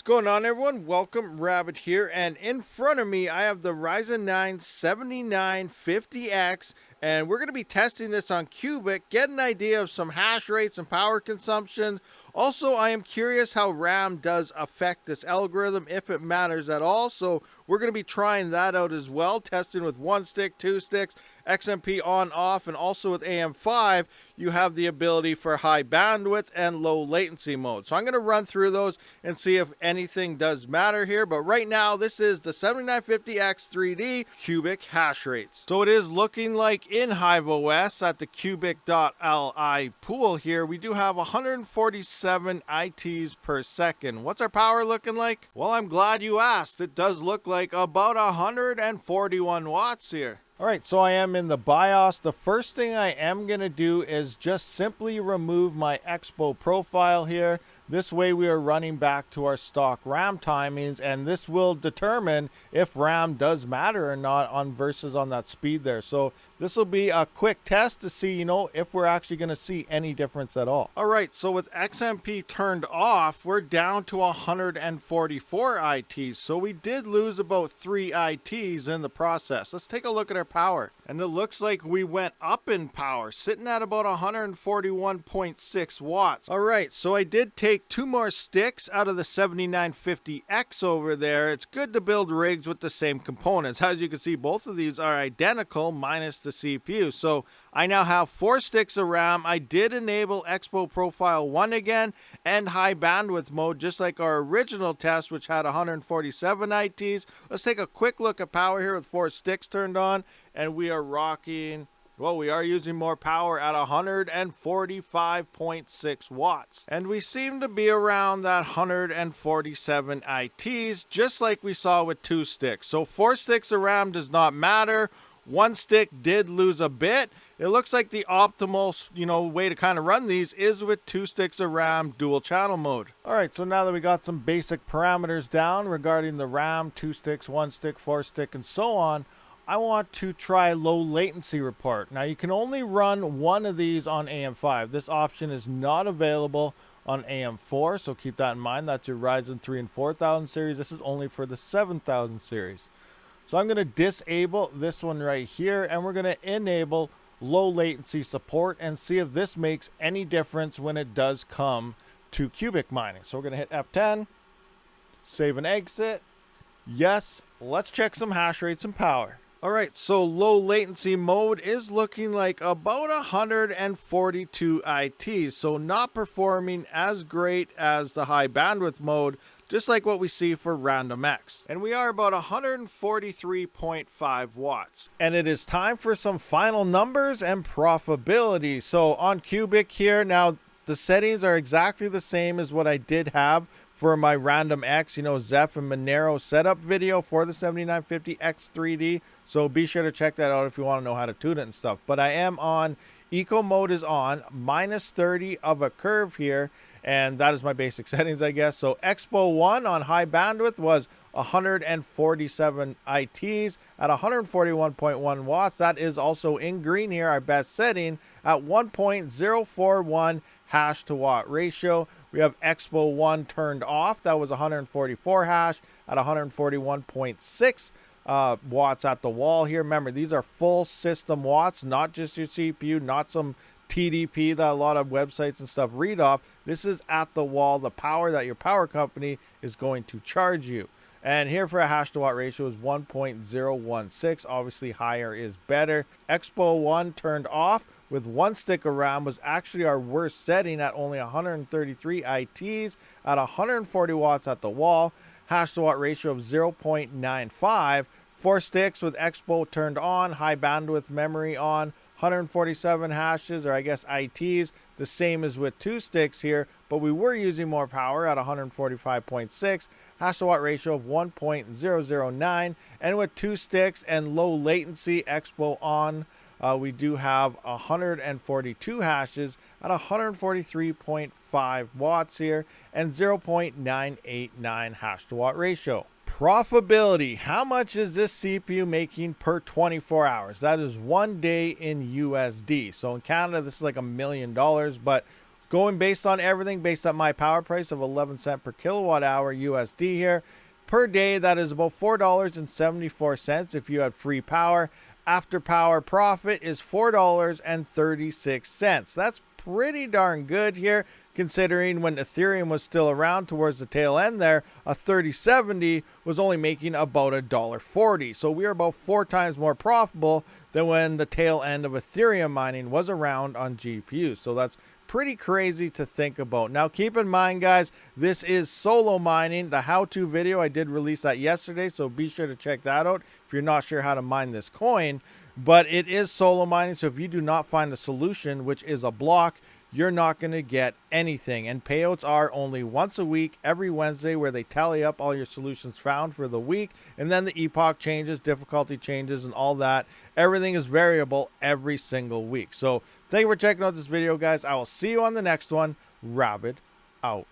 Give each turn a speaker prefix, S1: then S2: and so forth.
S1: going on, everyone? Welcome, Rabid here, and in front of me I have the Ryzen 9 7950X, and we're going to be testing this on QUBIC, get an idea of some hash rates and power consumption. Also, I am curious how RAM does affect this algorithm, if it matters at all, so we're going to be trying that out as well, testing with 1 stick, 2 sticks, XMP on, off, and also with AM5, you have the ability for high bandwidth and low latency mode. So I'm going to run through those and see if anything does matter here. But right now, this is the 7950X3D QUBIC Hashrates. So it is looking like in Hive OS at the QUBIC.li pool here, we do have 147 ITs per second. What's our power looking like? Well, I'm glad you asked. It does look like about 141 watts here. Alright, so I am in the BIOS. The first thing I am going to do is just simply remove my Expo profile here. This way we are running back to our stock RAM timings, and this will determine if RAM does matter or not on versus on that speed there. So this will be a quick test to see, if we're actually going to see any difference at all. Alright, so with XMP turned off, we're down to 144 ITs. So we did lose about 3 ITs in the process. Let's take a look at our power, and it looks like we went up in power, sitting at about 141.6 watts. All right, so I did take 2 more sticks out of the 7950X over there. It's good to build rigs with the same components. As you can see, both of these are identical minus the CPU. So I now have 4 sticks of RAM. I did enable Expo Profile 1 again and high bandwidth mode, just like our original test, which had 147 ITs. Let's take a quick look at power here with 4 sticks turned on. And we are rocking, well, we are using more power at 145.6 watts. And we seem to be around that 147 ITs, just like we saw with 2 sticks. So 4 sticks of RAM does not matter. 1 stick did lose a bit. It looks like the optimal, way to kind of run these is with 2 sticks of RAM dual channel mode. All right, so now that we got some basic parameters down regarding the RAM, 2 sticks, 1 stick, 4 stick, and so on, I want to try low latency report. Now you can only run one of these on AM5. This option is not available on AM4, so keep that in mind. That's your Ryzen 3 and 4000 series. This is only for the 7000 series. So I'm going to disable this one right here, and we're going to enable low latency support and see if this makes any difference when it does come to QUBIC mining. So we're going to hit F10, save and exit. Yes, let's check some hash rates and power. Alright, so low latency mode is looking like about 142 ITs, so not performing as great as the high bandwidth mode, just like what we see for RandomX. And we are about 143.5 watts. And it is time for some final numbers and profitability. So on QUBIC here, now the settings are exactly the same as what I did have for my RandomX, Zeph and Monero setup video for the 7950X3D. So be sure to check that out if you want to know how to tune it and stuff. But I am on, eco mode is on, -30 of a curve here. And that is my basic settings, I guess. So Expo 1 on high bandwidth was 147 ITs at 141.1 watts. That is also in green here, our best setting at 1.041 hash to watt ratio. We have Expo 1 turned off. That was 144 hash at 141.6 watts at the wall here. Remember, these are full system watts, not just your CPU, not some TDP that a lot of websites and stuff read off. This is at the wall, the power that your power company is going to charge you. And here for a hash to watt ratio is 1.016. Obviously higher is better. Expo 1 turned off with 1 stick of RAM was actually our worst setting at only 133 ITs at 140 watts at the wall. Hash to watt ratio of 0.95. 4 sticks with Expo turned on, high bandwidth memory on, 147 hashes, or I guess ITs, the same as with 2 sticks here, but we were using more power at 145.6, hash to watt ratio of 1.009, and with 2 sticks and low latency Expo on, we do have 142 hashes at 143.5 watts here, and 0.989 hash to watt ratio. Profitability. How much is this CPU making per 24 hours? That is 1 day in USD. So in Canada, this is like $1 million, but Going based on everything, based on my power price of 11 cents per kilowatt hour USD here. Per day, that is about $4.74 if you had free power. After power profit is $4.36. That's pretty darn good here, considering when Ethereum was still around towards the tail end there, a 3070 was only making about $1.40. So we are about 4 times more profitable than when the tail end of Ethereum mining was around on GPUs. So that's pretty crazy to think about. Now keep in mind, guys, this is solo mining. The how-to video, I did release that yesterday, so be sure to check that out if you're not sure how to mine this coin. But it is solo mining, so if you do not find a solution, which is a block, you're not going to get anything. And payouts are only once a week, every Wednesday, where they tally up all your solutions found for the week. And then the epoch changes, difficulty changes, and all that. Everything is variable every single week. So thank you for checking out this video, guys. I will see you on the next one. Rabid out.